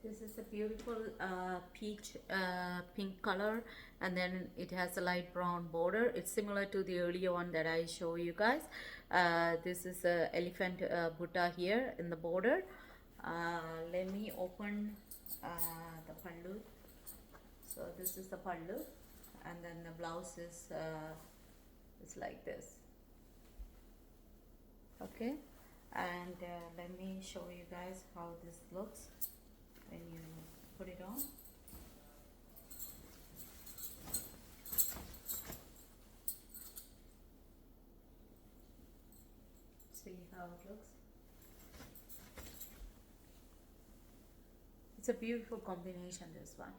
This is a beautiful peach pink color, and then it has a light brown border. It's similar to the earlier one that I show you guys. This is a elephant Buddha here in the border. Let me open the pallu. So this is the pallu, and then the blouse is it's like this. Okay, and let me show you guys how this looks when you put it on. See how it looks. It's a beautiful combination, this one.